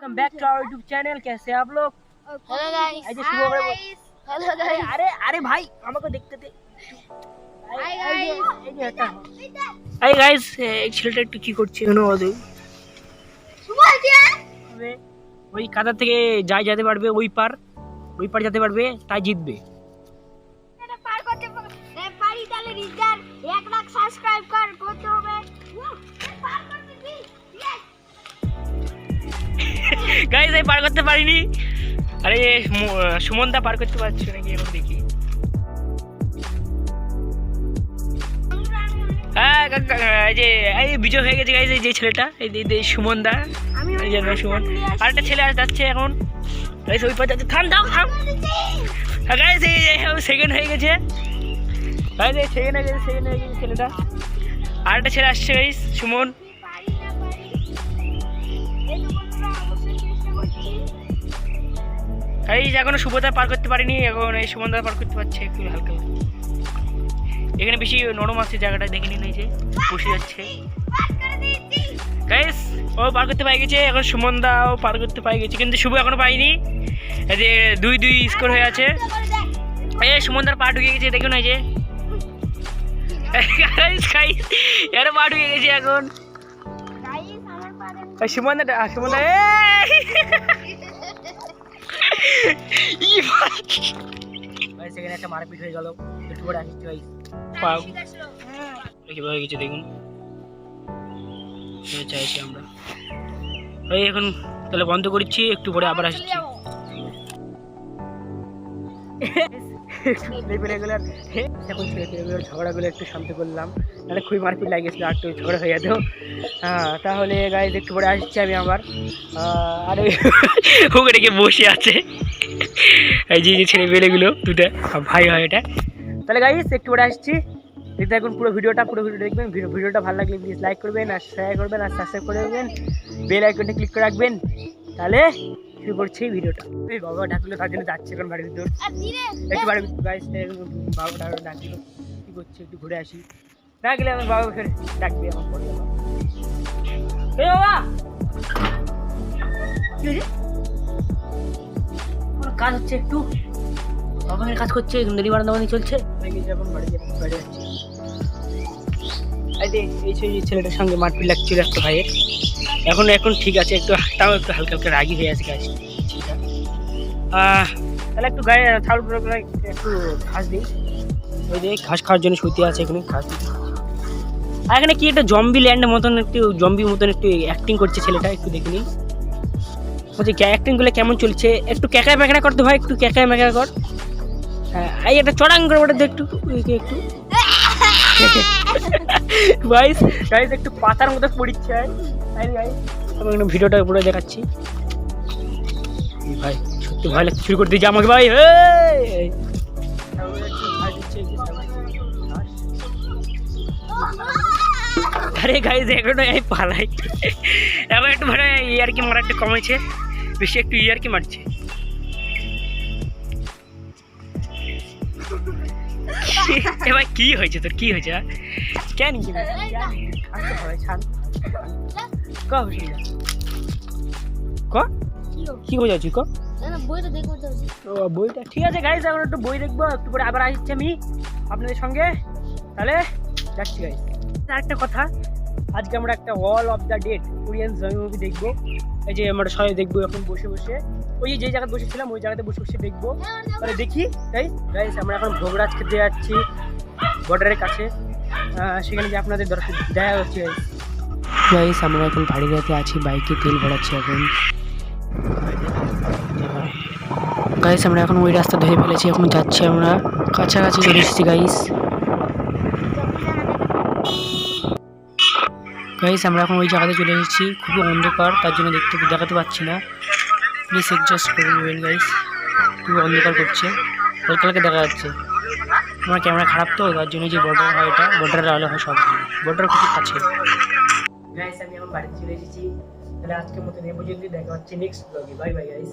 Welcome back to our YouTube channel. कैसे आप लोग? Hello guys. ऐसे शुरू हो गए। Hello guys. अरे अरे भाई हमको देखते थे। Hi guys. हाय गाइस, एक ছেলেটা একটু কি করছে জানো? ওই কাদা থেকে যাই যেতে পারবে, ওই পার যেতে পারবে, তাই জিতবে। এটা পার করতে পারি তাহলে রিচার্জ 1 লাখ সাবস্ক্রাইব করতে হবে। পার করতে ইয়েস গাইস আমি পার করতে পারিনি। আরে সুমনদা পার করতে পারছে নাকি এখন দেখি। হ্যাঁ এই যে এই বিজয় হয়ে গেছে গাইস, এই যে ছেলেটা, এই সুমনদা, এই যে সুমন। আরেকটা ছেলে যাচ্ছে এখন গাইস, ওই পাশে যাচ্ছে। থাম হ্যাঁ গাইস, এই সেকেন্ড হয়ে গেছে গাইস, এই সেকেন্ড হয়ে গেছে ছেলেটা। আরেকটা ছেলে আসছে গাইস, সুমন। পারি না পারি এই তো বন্ধুরা অবশ্যই চেষ্টা করছি। গাইস এখনো সুবোধা পার করতে পারিনি, এখন এই সুমনদা পার করতে পারছে একটু হালকা। এখানে বেশি নরম আছে জায়গাটা, দেখে নিন, এই যে বসে যাচ্ছে পার করে দিয়েছি গাইস। ও পার করতে পাই গেছে, এখন সুমনদাও পার করতে পাই গেছে, কিন্তু শুভ এখনো পাইনি। এই যে 2-2 স্কোর হয়ে আছে। এই সুমনদার পা ঢুকে গেছে, দেখুন এই যে গাইস এর পা ঢুকে গেছে এখন। গাইস আমার পারে সুমনদা ভাই সেখানে একটা মারপিট হয়ে গেল, একটু করে আসছি ভাই। পাও কিভাবে হয়ে গেছে দেখুন, চাইছি আমরা ভাই। এখন তাহলে বন্ধ করছি, একটু পরে আবার আসছি। এখন ছেলেপেলেগুলোর ঝগড়াগুলো একটু শান্ত করলাম, নাহলে খুবই মারপিট লাগিয়েছিল, আর একটু ঝগড়া হয়ে যেত। হ্যাঁ তাহলে গাইজ একটু পরে আসছি আমি আবার। আর ওখানে গিয়ে বসে আছে এই যে ছেলেপেলেগুলো দুটা ভাই হয় এটা। তাহলে গাইজ একটু পরে আসছি, দেখতে থাকুন পুরো ভিডিওটা দেখবেন। ভিডিওটা ভালো লাগলে প্লিজ লাইক করবেন, আর শেয়ার করবেন, আর সাবস্ক্রাইব করে দেবেন, বেল আইকনটা ক্লিক করে রাখবেন। তাহলে শুরু করছি ভিডিওটা। এই বাবা ডাকলো, তার জন্য যাচ্ছে এখন বাড়ির ভিতর। আর ধীরে একটু বাড়ির ভিতর গাইস, বাবা ডাকছিল, কী করছে একটু ঘুরে আসি। না গেলে আমার বাবা ফের ডাকবে আমার পরে। এই বাবা কি হয়েছে? আমার কাজ হচ্ছে একটু, বাবার কাজ করছে, দেরি বারান্দাবানি চলছে। এখন বাড়ি যাচ্ছি। এই ছেলেটার সঙ্গে মারপিট লাগছিল একটা ভাইয়ের, এখন ঠিক আছে, একটু তাও একটু হালকা হালকা রাগি হয়ে আছে গাছ। তাহলে একটু গায়ে ছাউল একটু ঘাস দিই, ওই যে ঘাস খাওয়ার জন্য শুতে আছে এখানে, ঘাস দিই। আর এখানে কি একটা জম্বি ল্যান্ডের মতন, একটু জম্বির মতন একটু অ্যাক্টিং করছে ছেলেটা, একটু দেখে নিন। বলছি অ্যাক্টিংগুলো কেমন চলছে, একটু ক্যাঁকায় ম্যাঁকা করতে হয়, একটু ক্যাঁকায় ম্যাঁকা কর। হ্যাঁ এই একটা চড়াং করে ওটা একটু একটু গাইস একটু পাতার মতো পড়িচ্ছে। আমি ভিডিওটা পুরো দেখাচ্ছি ভাই, সত্যি ভয় লাগছে শুরু করতে দিয়েছে আমাকে ভাই। আরে গাইস এখনো এই পালাই, এখন একটু মানে ইয়ারকি মারা একটু কমেছে, বেশি একটু ইয়ারকি মারছে। এবার কি হয়েছে তোর, কি হয়েছে? কেন কি হয়ে যাচ্ছি ক বইটা দেখো তো। বইটা ঠিক আছে গাইস, এখন একটু বই দেখবো, একটু পরে আবার আসছি আমি আপনাদের সঙ্গে। তাহলে যাচ্ছি গাইস। আরেকটা কথা, আজকে আমরা একটা all of the dead Korean zombie movie দেখবো। এই যে আমরা সবাই দেখবো এখন বসে বসে, ওই যে জায়গায় বসেছিলাম ওই জায়গাতে বসে বসে দেখবো। তাহলে দেখি গাইস আমরা এখন ভোগরাজ খেতে যাচ্ছি বর্ডারের কাছে, সেখানে যে আপনাদের দরকার দেখা হচ্ছে গাইস। আমরা এখন ভাড়িতে আছি, বাইকে তেল ভরাচ্ছি এখন গাইস। আমরা এখন ওই রাস্তা ধরে ফেলেছি, এখন যাচ্ছি আমরা, কাছাকাছি চলে এসেছি গাইস। আমরা এখন ওই জায়গাতে চলে এসেছি, খুবই অন্ধকার, তার জন্য দেখাতে পাচ্ছি না, প্লিজ অ্যাডজাস্ট করে নেবেন গাইস। খুবই অন্ধকার করছে, হালকা হালকা দেখা যাচ্ছে। আমার ক্যামেরা খারাপ তো, তার জন্য যে বর্ডার হয়, এটা বর্ডারের আলো হয়, সব বর্ডার খুবই কাছে গাইস। আমি এখন বাড়িতে চলে এসেছি, তাহলে আজকের মতো এই পর্যন্তই, দেখা হচ্ছে নেক্সট ব্লগে। Bye bye guys.